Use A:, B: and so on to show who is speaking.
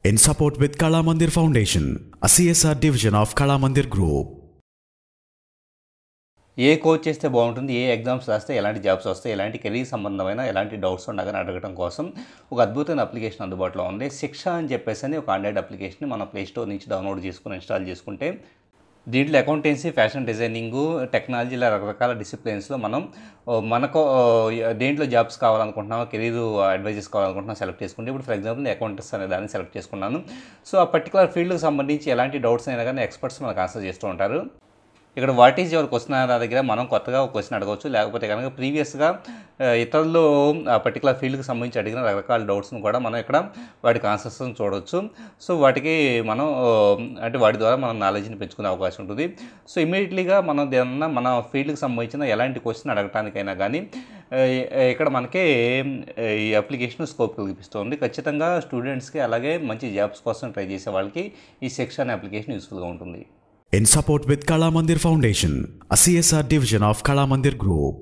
A: In support with Kala Mandir Foundation, a CSR division of Kala Mandir Group.
B: A course చేస్తే బాగుంటుంది, ఏ exams రాస్తే ఎలాంటి jobs వస్తాయి, ఎలాంటి కెరీర్ సంబంధమైన ఎలాంటి డౌట్స్ ఉండగానే అడగడం కోసం ఒక అద్భుతమైన అప్లికేషన్ అందుబాటులో ఉంది. శిక్ష అని చెప్పేసి ఒక ఆండ్రాయిడ్ అప్లికేషన్ని మన ప్లే స్టోర్ నుంచి డౌన్లోడ్ చేసుకుని ఇన్స్టాల్ చేసుకుంటే దీంట్లో అకౌంటెన్సీ, ఫ్యాషన్ డిజైనింగు, టెక్నాలజీ ఇలా రకరకాల డిసిప్లిన్స్లో మనకు దేంట్లో జాబ్స్ కావాలనుకుంటున్నామో, కెరీర్ అడ్వైజెస్ కావాలనుకుంటున్నామో సెలెక్ట్ చేసుకుంటే, ఇప్పుడు ఫర్ ఎగ్జాంపుల్ నేను అకౌంటెన్స్ అనే దాన్ని సెలెక్ట్ చేసుకున్నాను. సో ఆ పర్టికులర్ ఫీల్డ్కి సంబంధించి ఎలాంటి డౌట్స్ అయినా కానీ ఎక్స్పర్ట్స్ మనకు ఆన్సర్ చేస్తూ ఉంటారు. ఇక్కడ వాట్ ఈజ్ యువర్ క్వశ్చన్ అనే దగ్గర మనం కొత్తగా ఒక క్వశ్చన్ అడగవచ్చు, లేకపోతే కనుక ప్రీవియస్గా ఇతరులు ఆ పర్టికులర్ ఫీల్డ్కి సంబంధించి అడిగిన రకరకాల డౌట్స్ను కూడా మనం ఇక్కడ వాటికి ఆన్సర్స్ని చూడవచ్చు. సో వాటికి మనం అంటే వాటి ద్వారా మనం నాలెడ్జ్ని పెంచుకునే అవకాశం ఉంటుంది. సో ఇమీడియట్లీగా మనం దేనన్నా మన ఫీల్డ్కి సంబంధించిన ఎలాంటి క్వశ్చన్ అడగటానికైనా కానీ ఇక్కడ మనకి ఈ అప్లికేషన్ స్కోప్ కల్పిస్తుంది. ఖచ్చితంగా స్టూడెంట్స్కి అలాగే మంచి జాబ్స్ కోసం ట్రై చేసే వాళ్ళకి ఈ శిక్ష అనే అప్లికేషన్ యూస్ఫుల్గా ఉంటుంది.
A: In support with Kala Mandir Foundation, a CSR division of Kala Mandir Group.